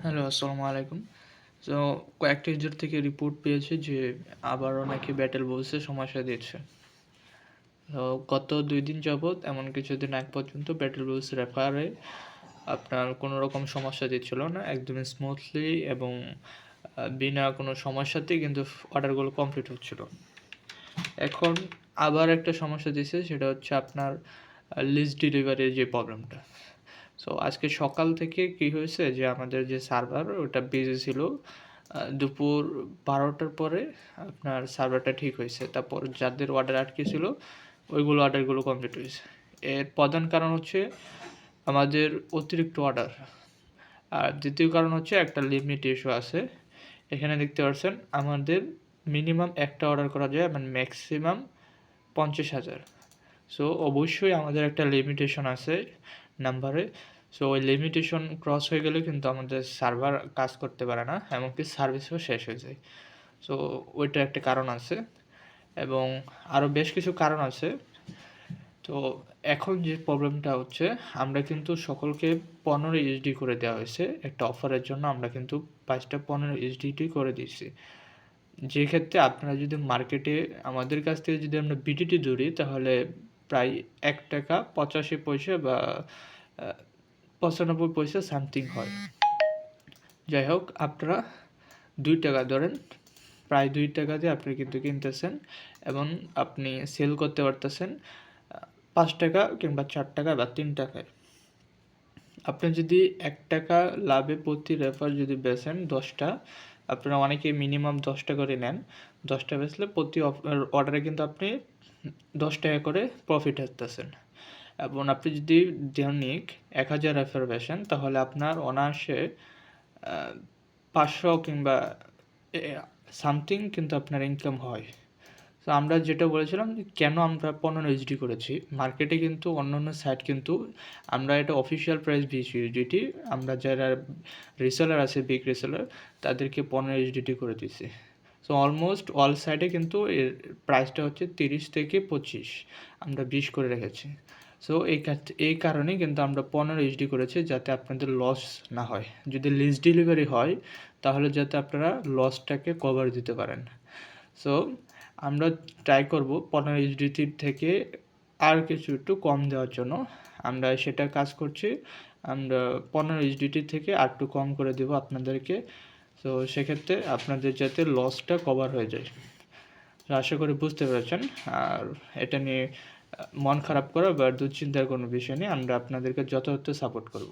Hello, আসসালামু আলাইকুম। So কয়েকটা ইউজার থেকে রিপোর্ট পেয়েছি যে আবারও নাকি ব্যাটেল বলসে সমস্যা দিচ্ছে। তো গত ২ দিন যাবৎ এমন কিছুদিন আগ পর্যন্ত ব্যাটেল বলস রেফারে আপনার কোনো রকম সমস্যা দিচ্ছিল না। একদমই স্মুথলি এবং বিনা কোনো সমস্যাতেই কিন্তু অর্ডারগুলো কমপ্লিট হচ্ছিল। এখন আবার একটা সমস্যা দিছে, সেটা হচ্ছে আপনার লিস্ট ডেলিভারির যে প্রবলেমটা। সো আজকে সকাল থেকে কি হয়েছে যে আমাদের যে সার্ভার ওটা বিজি ছিল। দুপুর ১২টার পরে আপনার সার্ভারটা ঠিক হয়েছে। তারপর যাদের অর্ডার আটকে ছিল অর্ডারগুলো কমপ্লিট হয়েছে। এর প্রধান কারণ হচ্ছে আমাদের অতিরিক্ত অর্ডার। আর দ্বিতীয় কারণ হচ্ছে একটা লিমিট ইস্যু আছে। এখানে দেখতে পাচ্ছেন আমাদের মিনিমাম একটা অর্ডার করা যায়, মানে ম্যাক্সিমাম ৫০,০০০। সো অবশ্যই আমাদের একটা লিমিটেশন আছে নাম্বারে। সো ওই লিমিটেশন ক্রস হয়ে গেলে কিন্তু আমাদের সার্ভার কাজ করতে পারে না, এমনকি সার্ভিসও শেষ হয়ে যায়। সো ওইটা একটা কারণ আছে এবং আরও বেশ কিছু কারণ আছে। তো এখন যে প্রবলেমটা হচ্ছে, আমরা কিন্তু সকলকে 15 ইউএসডি করে দেওয়া হয়েছে একটা অফারের জন্য। আমরা কিন্তু 5টা 15 ইউএসডিটি করে দিয়েছি। যে ক্ষেত্রে আপনারা যদি মার্কেটে আমাদের কাছ থেকে যদি আমরা বিটিটি ধরি, তাহলে প্রায় ৳১.৮৫ বা ৯৫ সামথিং হয়। যাই হোক, আপনারা ৳২ ধরেন, প্রায় ৳২ দিয়ে আপনি কিন্তু কিনতেছেন এবং আপনি সেল করতে পারতেছেন ৳৫ কিংবা ৳৪ বা ৳৩। আপনি যদি ৳১ লাভে প্রতি রেফার যদি বেচেন 10টা, আপনারা অনেকেই মিনিমাম 10টা করে নেন। 10টা বেচলে প্রতি অর্ডারে কিন্তু আপনি ৳10 করে প্রফিট হারতেছেন। এবং আপনি যদি দৈনিক ১,০০০ রেফার বেচেন, তাহলে আপনার অনায়াসে ৫০০ কিংবা এ সামথিং কিন্তু আপনার ইনকাম হয়। তো আমরা যেটা বলেছিলাম যে কেন আমরা 15 ইউএসডি করেছি, মার্কেটে কিন্তু অন্যান্য সাইট কিন্তু আমরা এটা অফিসিয়াল প্রাইস 20 ইউএসডিটি, আমরা যারা রিসেলার আছে বিগ রিসেলার তাদেরকে 15 ইউএসডিটি করে দিয়েছি। সো অলমোস্ট অল সাইটে কিন্তু এর প্রাইসটা হচ্ছে 30 থেকে 25, আমরা 20 করে রেখেছি। সো এই কারণেই কিন্তু আমরা 15 ইউএসডি করেছি, যাতে আপনাদের লস না হয়। যদি লিস্ট ডেলিভারি হয় তাহলে যাতে আপনারা লসটাকে কভার দিতে পারেন। সো আমরা ট্রাই করব 15 এইচডিটির থেকে আর কিছু একটু কম দেওয়ার জন্য। আমরা সেটা কাজ করছি। আমরা 15 এইচডিটি থেকে আর একটু কম করে দেবো আপনাদেরকে। তো সেক্ষেত্রে আপনাদের যাতে লসটা কভার হয়ে যায়। তো আশা করি বুঝতে পেরেছেন। আর এটা নিয়ে মন খারাপ করা বা দুশ্চিন্তার কোনো বিষয় নেই। আমরা আপনাদেরকে যথাযথ সাপোর্ট করব।